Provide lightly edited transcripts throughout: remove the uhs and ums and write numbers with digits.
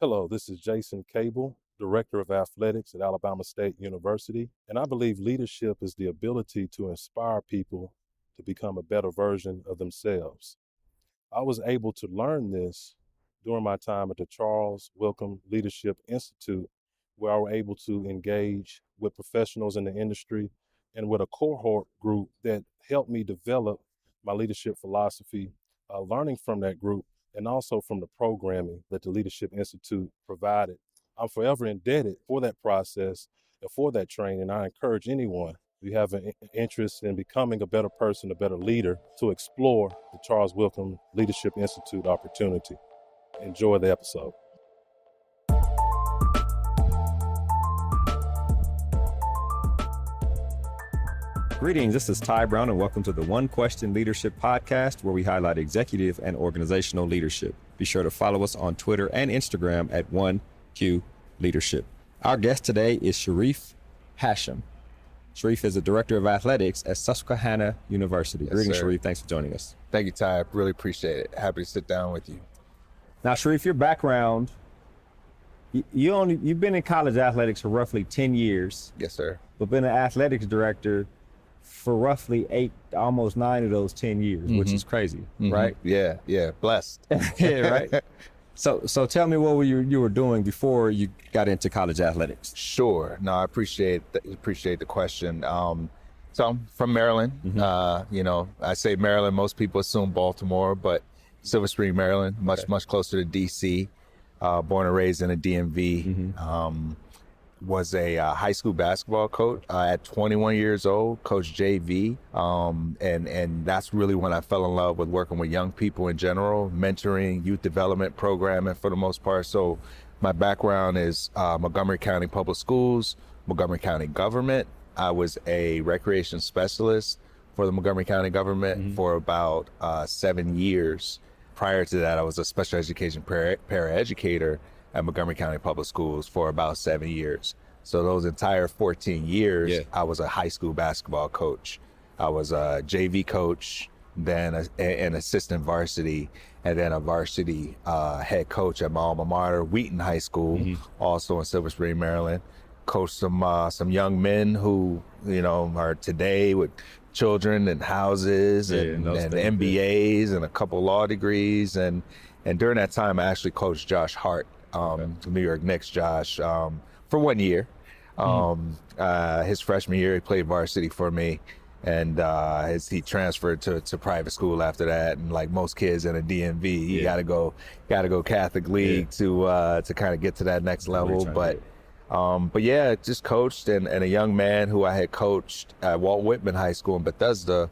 Hello, this is Jason Cable, Director of Athletics at Alabama State University, and I believe leadership is the ability to inspire people to become a better version of themselves. I was able to learn this during my time at the Charles Wilcom Leadership Institute, where I was able to engage with professionals in the industry and with a cohort group that helped me develop my leadership philosophy, learning from that group and also from the programming that the Leadership Institute provided. I'm forever indebted for that process and for that training. I encourage anyone who have an interest in becoming a better person, a better leader, to explore the Charles Wilcom Leadership Institute opportunity. Enjoy the episode. Greetings, this is Ty Brown, and welcome to the One Question Leadership Podcast, where we highlight executive and organizational leadership. Be sure to follow us on Twitter and Instagram at 1Q Leadership. Our guest today is Sharief Hashim. Sharief is the Director of Athletics at Susquehanna University. Yes, Greetings, sir. Sharief. Thanks for joining us. Thank you, Ty. I really appreciate it. Happy to sit down with you. Now, Sharief, your background, you've been in college athletics for roughly 10 years, Yes, sir. but been an athletics director for roughly 8, almost 9 of those 10 years, which is crazy, right? Yeah. Blessed. Yeah, right. So tell me what you were doing before you got into college athletics. Sure. No, I appreciate the question. So I'm from Maryland. I say Maryland. Most people assume Baltimore, but Silver Spring, Maryland, much closer to DC. Born and raised in the DMV. Was a high school basketball coach at 21 years old, coached JV. And that's really when I fell in love with working with young people in general, mentoring, youth development programming for the most part. So my background is Montgomery County Public Schools, Montgomery County government. I was a recreation specialist for the Montgomery County government for about 7 years. Prior to that, I was a special education paraeducator at Montgomery County Public Schools for about 7 years. So those entire 14 years, I was a high school basketball coach. I was a JV coach, then an assistant varsity, and then a varsity head coach at my alma mater, Wheaton High School, also in Silver Spring, Maryland. Coached some young men who, are today with children and houses and MBAs and a couple law degrees. And during that time, I actually coached Josh Hart, New York Knicks Josh, for 1 year. His freshman year, he played varsity for me, and he transferred to private school after that. And like most kids in a DMV, you gotta go Catholic League to kind of get to that next level. But yeah, just coached, and a young man who I had coached at Walt Whitman High School in Bethesda,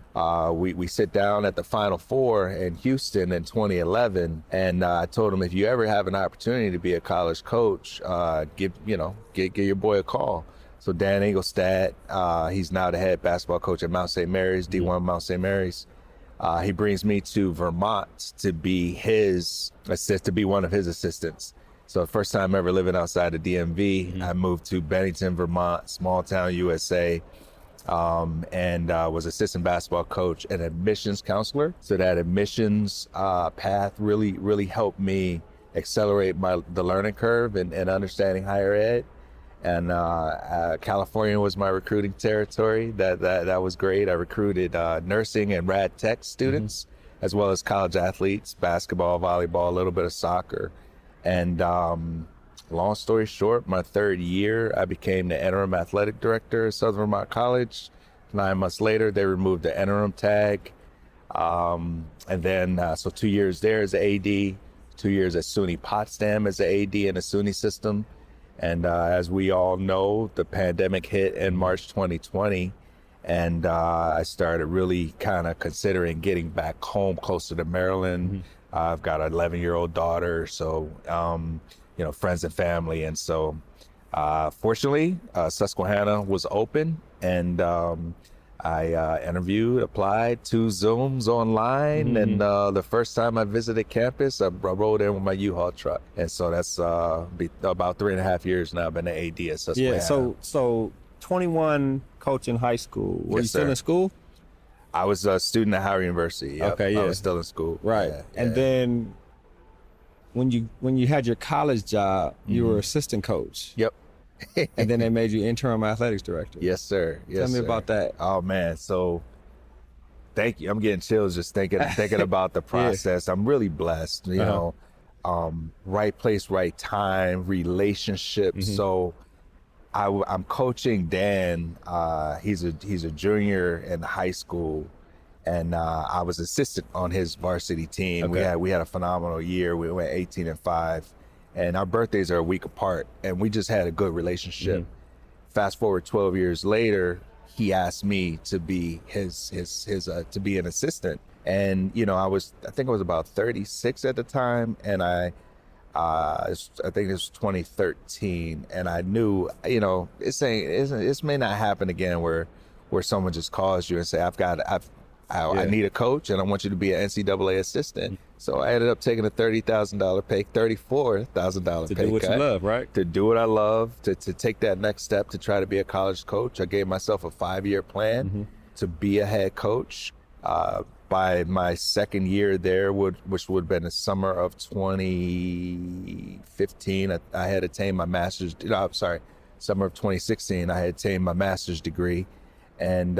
we sit down at the Final Four in Houston in 2011, and I told him, if you ever have an opportunity to be a college coach, give your boy a call. So Dan Engelstad, he's now the head basketball coach at Mount St. Mary's, D1 Mount St. Mary's. He brings me to Vermont to be one of his assistants. So first time ever living outside of DMV, I moved to Bennington, Vermont, small town USA, and was assistant basketball coach and admissions counselor. So that admissions path really helped me accelerate the learning curve and understanding higher ed. And California was my recruiting territory. That was great. I recruited nursing and rad tech students, as well as college athletes, basketball, volleyball, a little bit of soccer. And long story short, my third year, I became the interim athletic director at Southern Vermont College. 9 months later, they removed the interim tag. And then, so 2 years there as an AD, 2 years at SUNY Potsdam as an AD in the SUNY system. And as we all know, the pandemic hit in March 2020. And I started really kind of considering getting back home closer to Maryland. I've got an 11-year-old daughter, so, friends and family. And so, fortunately, Susquehanna was open, and I interviewed, applied, 2 Zooms online. And the first time I visited campus, I rode in with my U-Haul truck. And so that's about 3.5 years now I've been an AD at Susquehanna. Yeah, so 21 coaching high school. Were you still in school? I was a student at Howard University. Yep. Okay, yeah. I was still in school. Right. Yeah, and then when you had your college job, you were assistant coach. Yep. And then they made you interim athletics director. Yes, sir. Yes, Tell me sir. about that. Oh man, so thank you. I'm getting chills just thinking about the process. I'm really blessed, you know. Right place, right time, relationship. So I'm coaching Dan. He's a junior in high school, and I was assistant on his varsity team. Okay. We had a phenomenal year. We went 18-5, and our birthdays are a week apart, and we just had a good relationship. Fast forward 12 years later, he asked me to be to be an assistant, and you know I think I was about 36 at the time, and I think this was 2013, and I knew, you know, this may not happen again where someone just calls you and say, I need a coach and I want you to be an NCAA assistant. So I ended up taking a $30,000 pay, $34,000 To pay do what cut. you love, right? To do what I love, to take that next step, to try to be a college coach. I gave myself a 5-year plan to be a head coach. By my second year there, which would have been the summer of 2015, I had attained my master's. Summer of 2016, I had attained my master's degree, and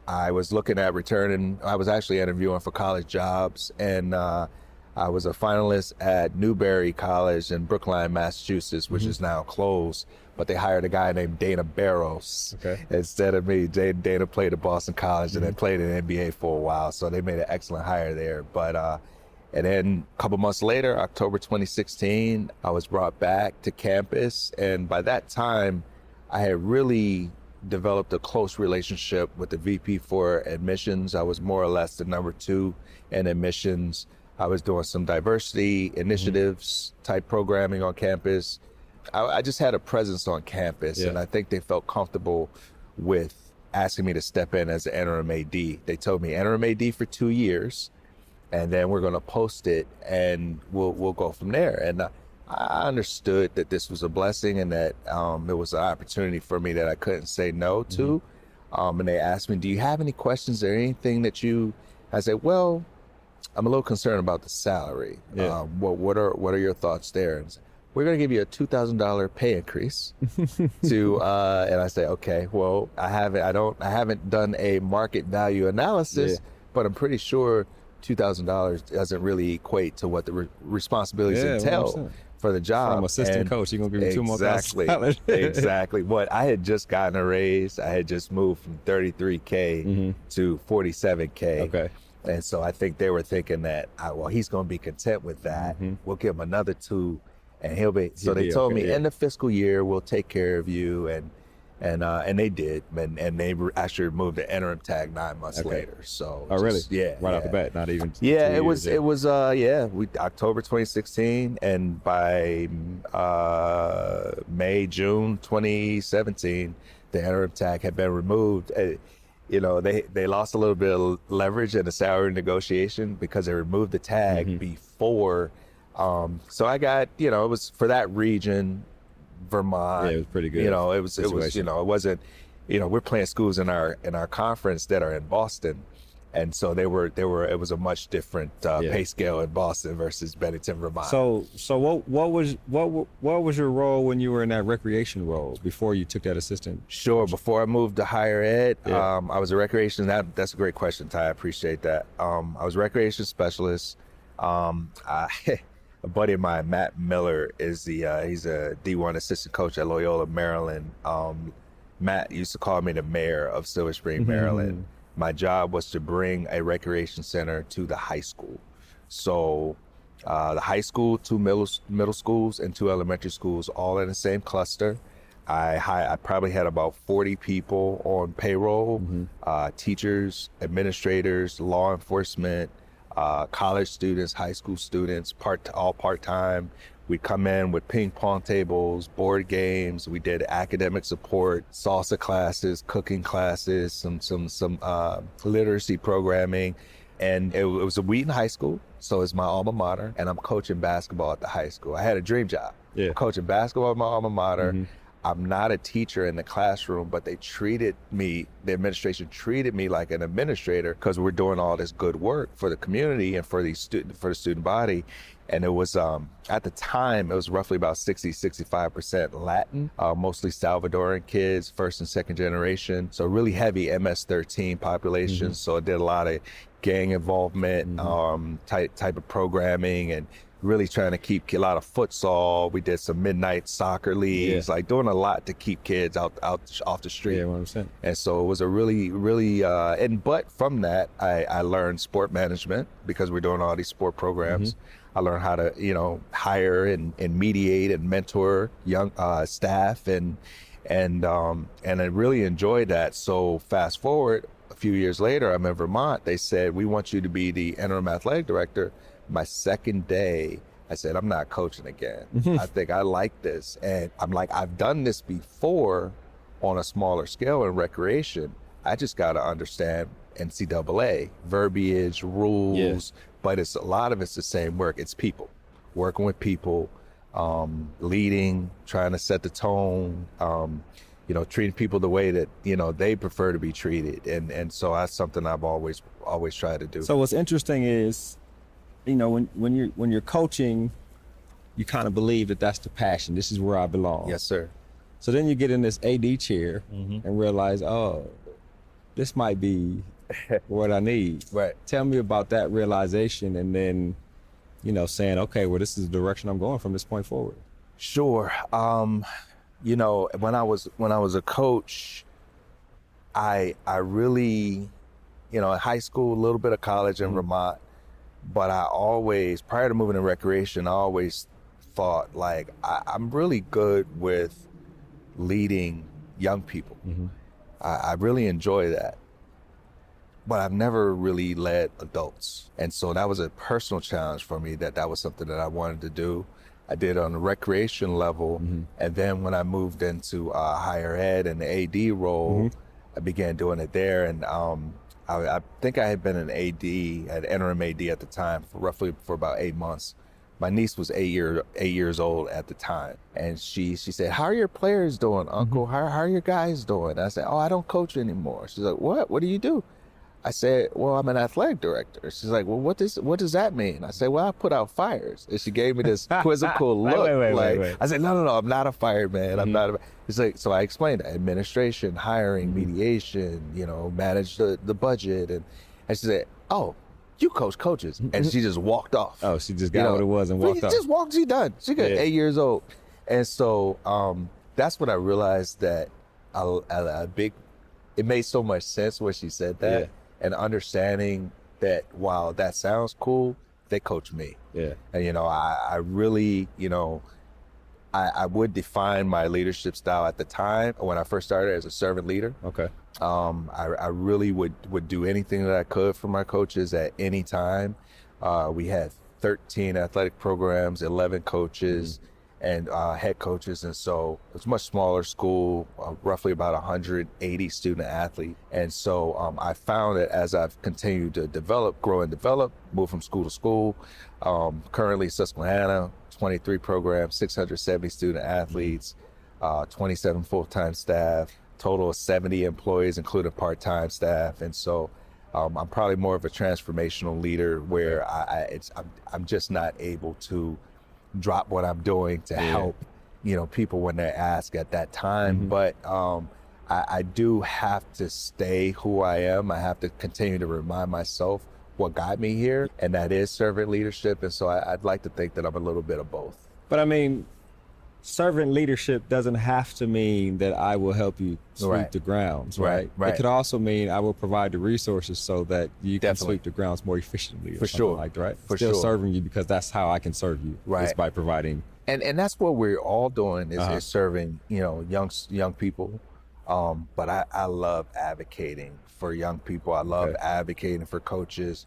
I was looking at returning. I was actually interviewing for college jobs, and I was a finalist at Newberry College in Brookline, Massachusetts, which is now closed. But they hired a guy named Dana Barros instead of me. Dana played at Boston College and then played in the NBA for a while, so they made an excellent hire there. But and then a couple months later, October 2016, I was brought back to campus, and by that time, I had really developed a close relationship with the VP for admissions. I was more or less the number 2 in admissions. I was doing some diversity initiatives type programming on campus. I just had a presence on campus, and I think they felt comfortable with asking me to step in as an interim AD. They told me interim AD for 2 years, and then we're going to post it, and we'll go from there. And I understood that this was a blessing, and that it was an opportunity for me that I couldn't say no to. And they asked me, "Do you have any questions or anything that you?" I said, "Well, I'm a little concerned about the salary. What are your thoughts there?" And we're going to give you a $2,000 pay increase to, and I say, okay, well, I haven't done a market value analysis, but I'm pretty sure $2,000 doesn't really equate to what the responsibilities entail for the job. From assistant coach, you're going to give me $2 more. Exactly. But I had just gotten a raise. I had just moved from $33K to $47K. Okay. And so I think they were thinking that, well, he's going to be content with that. We'll give him another 2. And he'll be. So they told me, end of fiscal year, we'll take care of you, and they did, and they actually removed the interim tag 9 months later. So really? Right off the bat, not even. Yeah, it was. October 2016, and by June 2017, the interim tag had been removed. You know, they lost a little bit of leverage in the salary negotiation because they removed the tag before. So I got, you know, it was for that region, Vermont. Yeah, it was pretty good. You know, it was, you know, it wasn't, you know, we're playing schools in our conference that are in Boston. And so it was a much different pay scale in Boston versus Bennington, Vermont. So what was your role when you were in that recreation role before you took that assistant? Sure. Before I moved to higher ed, I was a recreation. That's a great question, Ty. I appreciate that. I was a recreation specialist. A buddy of mine, Matt Miller, he's a D1 assistant coach at Loyola, Maryland. Matt used to call me the mayor of Silver Spring, Maryland. My job was to bring a recreation center to the high school. So the high school, 2 middle schools, and 2 elementary schools, all in the same cluster. I probably had about 40 people on payroll, teachers, administrators, law enforcement, college students, high school students, all part-time. We'd come in with ping pong tables, board games. We did academic support, salsa classes, cooking classes, some literacy programming. And it was a Wheaton High School, so it's my alma mater, and I'm coaching basketball at the high school. I had a dream job, coaching basketball at my alma mater. I'm not a teacher in the classroom, but the administration treated me like an administrator because we're doing all this good work for the community and for the student body. And it was, at the time, it was roughly about 65% Latin, mostly Salvadoran kids, first and second generation. So really heavy MS-13 population. So it did a lot of gang involvement, type of programming, and really trying to keep a lot of futsal. We did some midnight soccer leagues, like doing a lot to keep kids out off the street. Yeah, 100%. And so it was a really, but from that, I learned sport management because we're doing all these sport programs. I learned how to, hire and mediate and mentor young staff, and I really enjoyed that. So fast forward a few years later, I'm in Vermont. They said, we want you to be the interim athletic director. My second day, I said, I'm not coaching again. I think I like this. And I'm like, I've done this before on a smaller scale in recreation. I just got to understand NCAA, verbiage, rules, but a lot of it's the same work. It's people, working with people, leading, trying to set the tone, treating people the way that, they prefer to be treated. And so that's something I've always tried to do. So what's interesting is, when you're coaching, you kind of believe that that's the passion. This is where I belong. Yes, sir. So then you get in this AD chair and realize, oh, this might be what I need. Right. Tell me about that realization, and then, saying, okay, well, this is the direction I'm going from this point forward. Sure. When I was a coach, I really, in high school, a little bit of college in Vermont, but I always, prior to moving to recreation, I always thought like I'm really good with leading young people. I really enjoy that, but I've never really led adults. And so that was a personal challenge for me, that was something that I wanted to do. I did it on the recreation level. And then when I moved into higher ed and the AD role, I began doing it there. And I think I had been an interim AD at the time for about 8 months. My niece was 8 years old at the time. And she said, how are your players doing, Uncle? How are your guys doing? And I said, oh, I don't coach anymore. She's like, what? What do you do? I said, well, I'm an athletic director. She's like, well, what does that mean? I said, well, I put out fires. And she gave me this quizzical look. Wait. I said, no, I'm not a fireman. I'm not. It's like, so I explained that. Administration, hiring, mediation, manage the budget. And she said, oh, you coaches. And she just walked off. Oh, she just got what it was and walked off. Just walked, she done. She got 8 years old. And so that's when I realized that it made so much sense when she said that. And understanding that while that sounds cool, they coach me. Yeah. And, I really, I would define my leadership style at the time when I first started as a servant leader. Okay. I really would do anything that I could for my coaches at any time. We had 13 athletic programs, 11 coaches, and head coaches. And so it was a much smaller school, roughly about 180 student athletes. And so I found that as I've continued to grow and develop, move from school to school, currently Susquehanna, 23 programs, 670 student athletes, 27 full-time staff, total of 70 employees, including part-time staff. And so I'm probably more of a transformational leader where I'm just not able to drop what I'm doing to help, people when they ask at that time. But I do have to stay who I am. I have to continue to remind myself what got me here, and that is servant leadership. And so I'd like to think that I'm a little bit of both. But I mean, servant leadership doesn't have to mean that I will help you sweep the grounds, right? It could also mean I will provide the resources so that you can sweep the grounds more efficiently. For sure. Like that, right? Still serving you because that's how I can serve you. Right. Is by providing. And that's what we're all doing is serving, young people. But I love advocating for young people. I love advocating for coaches.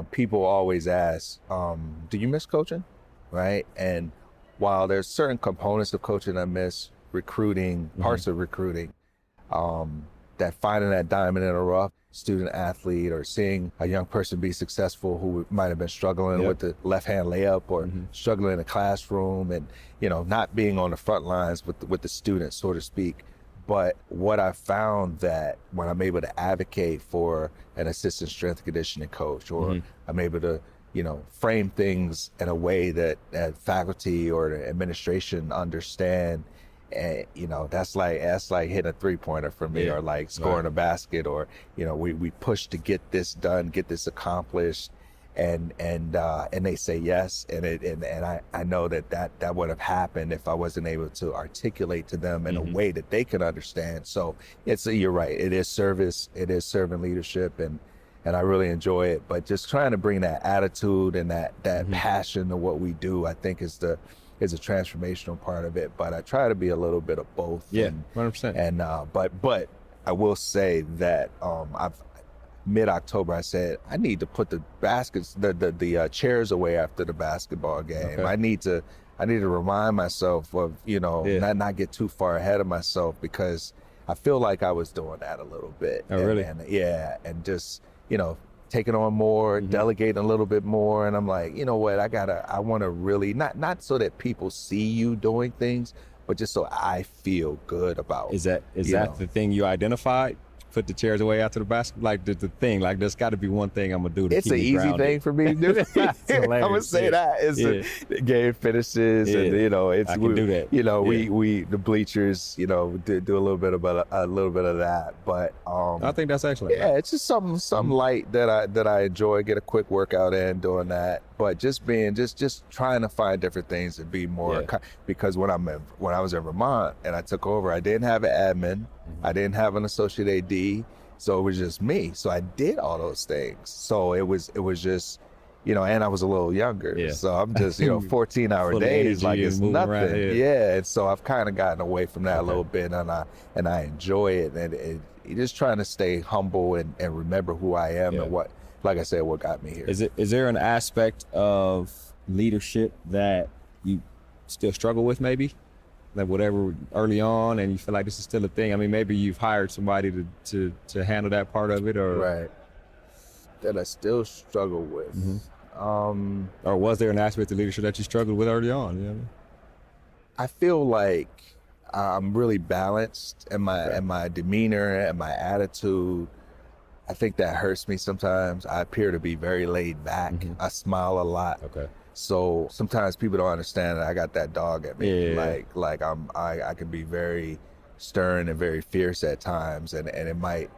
People always ask, do you miss coaching? Right? And while there's certain components of coaching I miss, recruiting, parts of recruiting, that finding that diamond in the rough, student athlete, or seeing a young person be successful who might have been struggling with the left-hand layup or struggling in the classroom and, not being on the front lines with the students, so to speak. But what I found that when I'm able to advocate for an assistant strength and conditioning coach, or I'm able to frame things in a way that faculty or the administration understand. And that's like hitting a 3-pointer for me, or like scoring a basket, or we push to get this done, get this accomplished, and they say yes, and I know that would have happened if I wasn't able to articulate to them in a way that they could understand. So you're right, it is service, it is servant leadership, and I really enjoy it. But just trying to bring that attitude and that passion to what we do, I think is a transformational part of it. But I try to be a little bit of both. Yeah, 100%. And but I will say that mid-October I said I need to put the baskets, the chairs away after the basketball game. Okay. I need to remind myself of not get too far ahead of myself, because I feel like I was doing that a little bit. Oh, really? And just taking on more, delegating a little bit more. And I'm like, you know what, I want to really, not so that people see you doing things, but just so I feel good about. Is that the thing you identified? Put the chairs away after the basket, like the thing, like there's got to be one thing I'm gonna do to it's keep me grounded. It's an easy thing for me to do. I'm gonna say that it's the game finishes, and it's I can do that. We the bleachers, do a little bit of that, but I think that's excellent. Yeah, it's just something light that I enjoy. Get a quick workout in doing that, but just trying to find different things and be more because when I was in Vermont and I took over, I didn't have an admin. I didn't have an associate AD, so it was just me. So I did all those things. So it was just, and I was a little younger. Yeah. So I'm just, 14-hour days, like it's nothing. Yeah. And so I've kind of gotten away from that a little bit, and I enjoy it. And just trying to stay humble and remember who I am and what, like I said, what got me here. Is there an aspect of leadership that you still struggle with, maybe? Like whatever early on, and you feel like this is still a thing? I mean, maybe you've hired somebody to handle that part of it, or right, that I still struggle with. Or was there an aspect of leadership that you struggled with early on? I feel like I'm really balanced in my demeanor and my attitude. I think that hurts me sometimes. I appear to be very laid back. I smile a lot. Okay. So sometimes people don't understand that I got that dog at me. Yeah. Like I can be very stern and very fierce at times, and it might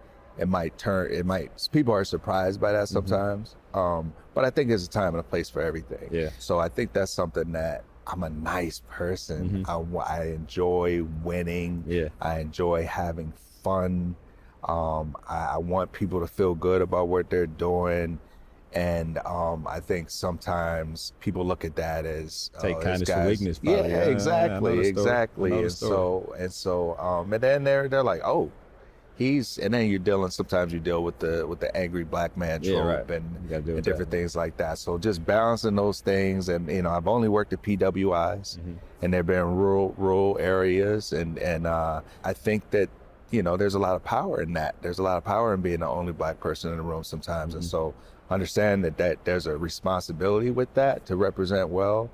people are surprised by that sometimes. But I think there's a time and a place for everything. Yeah. So I think that's something that I'm a nice person. I enjoy winning. Yeah. I enjoy having fun. I want people to feel good about what they're doing. And I think sometimes people look at that as take kindness for weakness. Probably. Yeah, exactly. And then they're like, oh, and then sometimes you deal with the angry black man trope and different things like that. So just balancing those things, and I've only worked at PWIs, and they've been rural areas, and I think that there's a lot of power in that. There's a lot of power in being the only black person in the room sometimes, and so understand that there's a responsibility with that to represent well.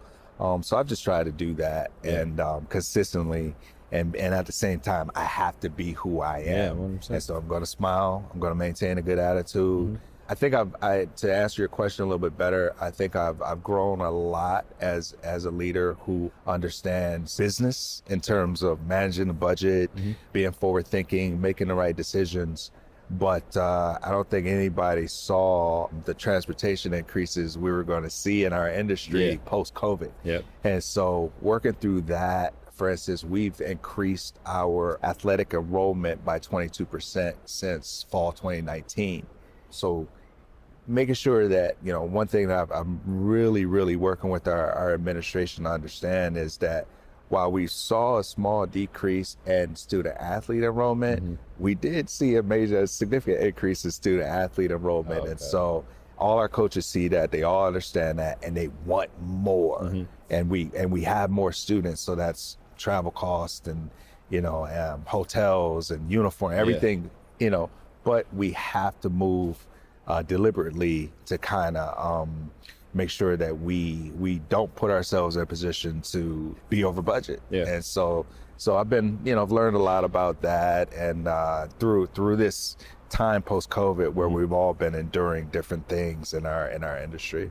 So I've just tried to do that and consistently, and at the same time, I have to be who I am. And so I'm going to smile. I'm going to maintain a good attitude. I think to answer your question a little bit better, I think I've grown a lot as a leader who understands business in terms of managing the budget, being forward thinking, making the right decisions. But I don't think anybody saw the transportation increases we were going to see in our industry post-COVID. Yep. And so working through that, for instance, we've increased our athletic enrollment by 22% since fall 2019. So making sure that, one thing that I'm really, really working with our administration to understand is that while we saw a small decrease in student athlete enrollment, we did see a significant increase in student athlete enrollment. Okay. And so all our coaches see that, they all understand that, and they want more. And we have more students, so that's travel costs and, hotels and uniform, everything, but we have to move deliberately to kind of make sure that we don't put ourselves in a position to be over budget. And so I've been, I've learned a lot about that, and through this time post-COVID where we've all been enduring different things in our industry.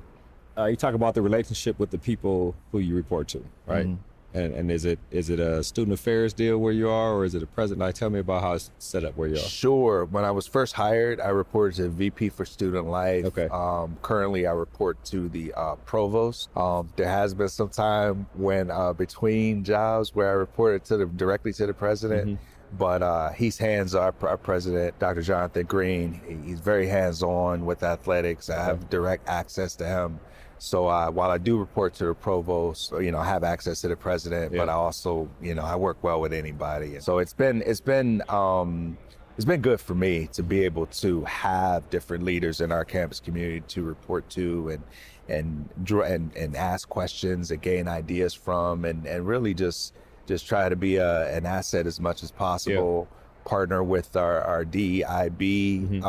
You talk about the relationship with the people who you report to, right? And is it a student affairs deal where you are, or is it a president? Like, tell me about how it's set up where you are. Sure. When I was first hired, I reported to VP for Student Life. Okay. Currently, I report to the provost. There has been some time when between jobs where I reported directly to the president. But he's our president, Dr. Jonathan Green. He's very hands-on with athletics. I have direct access to him. So while I do report to the provost, I have access to the president, but I also, I work well with anybody. So it's been good for me to be able to have different leaders in our campus community to report to and ask questions and gain ideas from, and really just try to be an asset as much as possible. Partner with our DEIB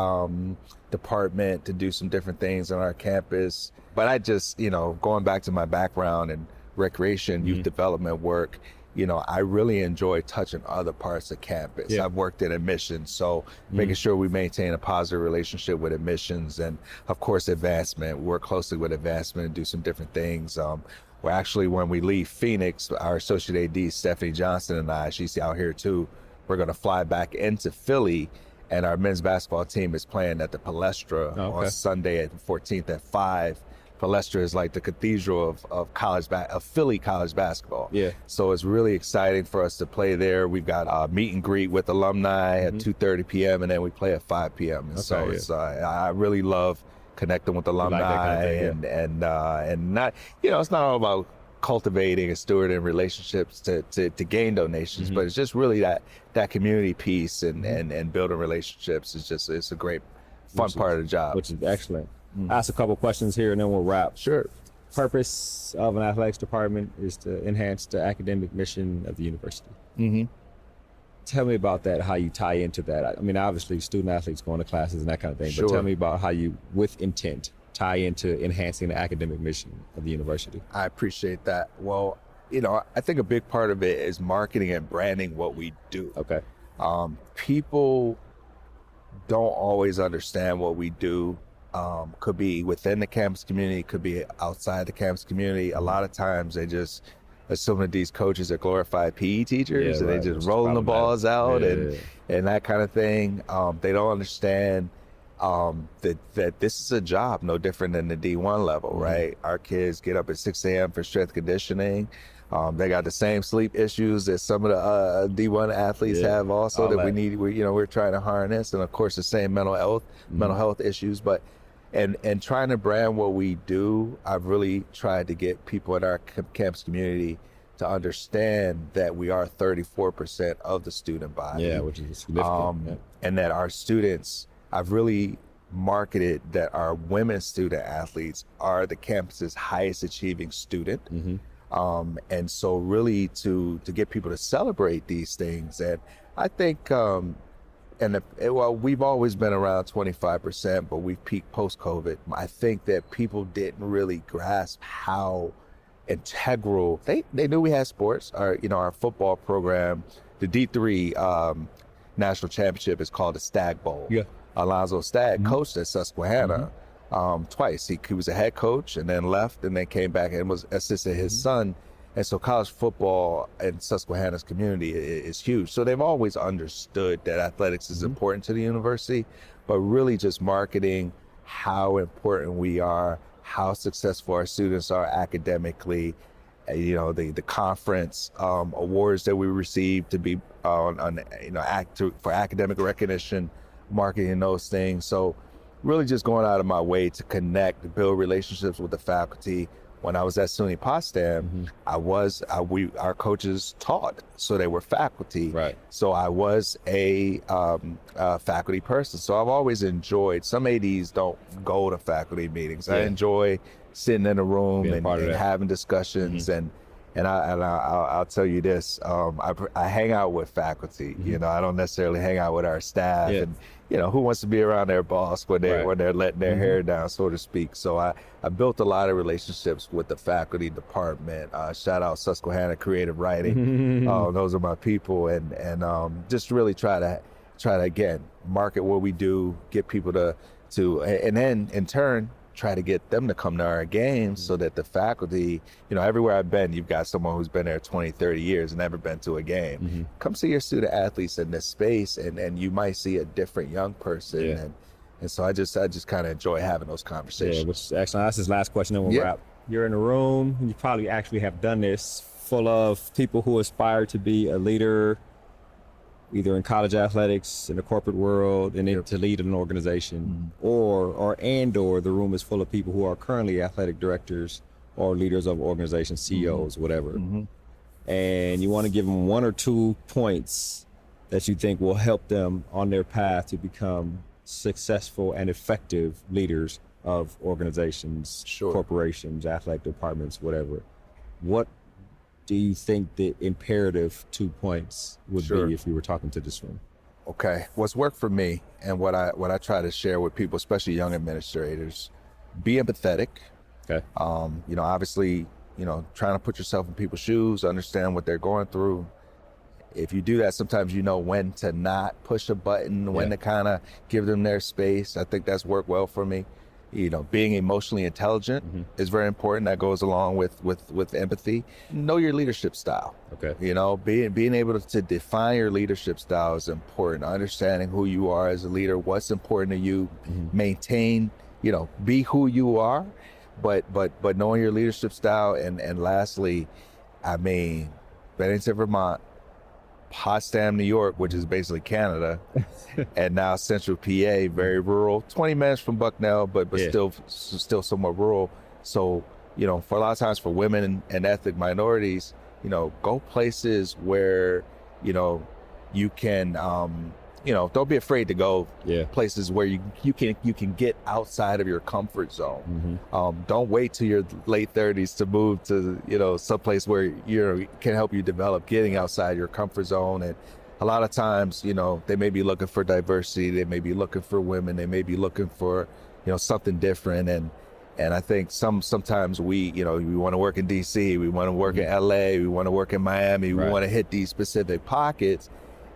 department to do some different things on our campus. But I just, going back to my background in recreation, youth development work, I really enjoy touching other parts of campus. I've worked in admissions, so making sure we maintain a positive relationship with admissions, and of course advancement. We work closely with advancement and do some different things. We're actually, when we leave Phoenix, our associate AD, Stephanie Johnson, and I, she's out here too, we're going to fly back into Philly, and our men's basketball team is playing at the Palestra on Sunday at the 14th at 5. Palestra is like the cathedral of Philly college basketball. So it's really exciting for us to play there. We've got a meet and greet with alumni at 2:30 p.m. and then we play at 5 p.m. And it's I really love connecting with alumni, like and not, it's not all about cultivating and stewarding relationships to gain donations, but it's just really that community piece and building relationships. It's a great fun part of the job. Which is excellent. Ask a couple questions here and then we'll wrap. Sure. Purpose of an athletics department is to enhance the academic mission of the university. Tell me about that, how you tie into that. I mean, obviously student athletes going to classes and that kind of thing, but tell me about how you, with intent, tie into enhancing the academic mission of the university. I appreciate that. Well, I think a big part of it is marketing and branding what we do. Okay. People don't always understand what we do. Could be within the campus community, could be outside the campus community. A lot of times they just assume that these coaches are glorified PE teachers and they just rolling the balls out and that kind of thing. They don't understand that this is a job no different than the D1 level, right? Our kids get up at 6 a.m. for strength conditioning. They got the same sleep issues that some of the D1 athletes have also that we're trying to harness. And of course the same mental health issues, but and trying to brand what we do, I've really tried to get people in our campus community to understand that we are 34% of the student body. Which is significant. And that our students, I've really marketed that our women student athletes are the campus's highest achieving student. And so really to get people to celebrate these things. And I think, we've always been around 25%, but we've peaked post-COVID. I think that people didn't really grasp how integral, they knew we had sports. Our football program, the D3 national championship is called the Stag Bowl. Alonzo Stagg coached at Susquehanna twice. He was a head coach and then left and then came back and was assisted his son. And so college football in Susquehanna's community is huge. So they've always understood that athletics is important to the university, but really just marketing how important we are, how successful our students are academically, the conference awards that we receive to be for academic recognition, marketing those things. So really just going out of my way to connect, build relationships with the faculty. When I was at SUNY Potsdam, our coaches taught, so they were faculty. Right. So I was a faculty person. So I've always enjoyed, some ADs don't go to faculty meetings. I enjoy sitting in a room and having discussions. And I'll tell you this, I hang out with faculty. I don't necessarily hang out with our staff. And who wants to be around their boss when they're letting their hair down, so to speak. So I built a lot of relationships with the faculty department. Shout out Susquehanna Creative Writing. Those are my people, and just really try to again market what we do, get people to and then in turn try to get them to come to our games so that the faculty, everywhere I've been, you've got someone who's been there 20, 30 years and never been to a game. Come see your student athletes in this space, and you might see a different young person. Yeah. And so I just kind of enjoy having those conversations. Yeah, which is excellent. That's his last question, then we'll wrap. You're in a room, and you probably actually have done this, full of people who aspire to be a leader, either in college athletics, in the corporate world, and then to lead an organization, or the room is full of people who are currently athletic directors or leaders of organizations, CEOs, whatever. And you want to give them 1 or 2 points that you think will help them on their path to become successful and effective leaders of organizations, corporations, athletic departments, whatever. What do you think the imperative 2 points would be if you were talking to this room? Okay, what's worked for me and what I try to share with people, especially young administrators, be empathetic. Okay. Obviously, trying to put yourself in people's shoes, understand what they're going through. If you do that, sometimes you know when to not push a button, when to kind of give them their space. I think that's worked well for me. Being emotionally intelligent is very important. That goes along with empathy. Know your leadership style. Okay. Being able to define your leadership style is important. Understanding who you are as a leader, what's important to you, maintain, be who you are, but knowing your leadership style. And lastly, Bennington, Vermont, Potsdam, New York, which is basically Canada, and now Central PA, very rural, 20 minutes from Bucknell, but still somewhat rural. So, for a lot of times for women and ethnic minorities, go places where, you can, don't be afraid to go places where you can get outside of your comfort zone. Don't wait till your late 30s to move to, someplace where, can help you develop getting outside your comfort zone. And a lot of times, they may be looking for diversity. They may be looking for women. They may be looking for, something different. And I think sometimes we want to work in DC, we want to work in LA, we want to work in Miami, we want to hit these specific pockets.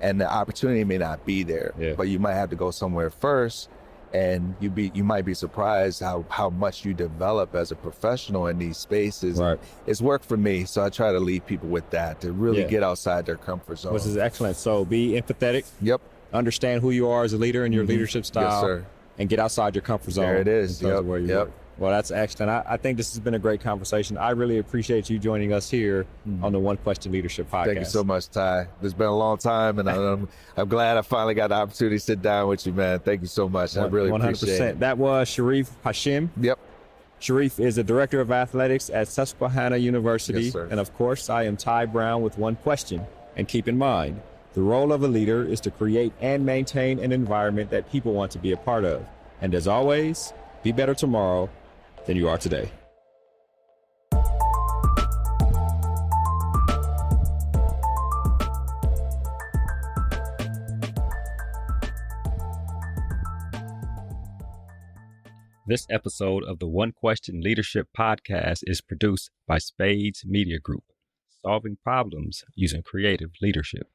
And the opportunity may not be there, but you might have to go somewhere first, and you might be surprised how much you develop as a professional in these spaces. Right. It's worked for me, so I try to lead people with that, to really get outside their comfort zone. Which is excellent. So be empathetic. Yep. Understand who you are as a leader and your leadership style. Yes, sir. And get outside your comfort zone. There it is. Yep. Where you work. Well, that's excellent. I think this has been a great conversation. I really appreciate you joining us here on the One Question Leadership Podcast. Thank you so much, Ty. It's been a long time, and I'm glad I finally got the opportunity to sit down with you, man. Thank you so much. I really 100%. Appreciate it. That was Sharief Hashim. Yep. Sharief is the Director of Athletics at Susquehanna University. Yes, sir. And of course, I am Ty Brown with One Question. And keep in mind, the role of a leader is to create and maintain an environment that people want to be a part of. And as always, be better tomorrow than you are today. This episode of the One Question Leadership Podcast is produced by Spades Media Group, solving problems using creative leadership.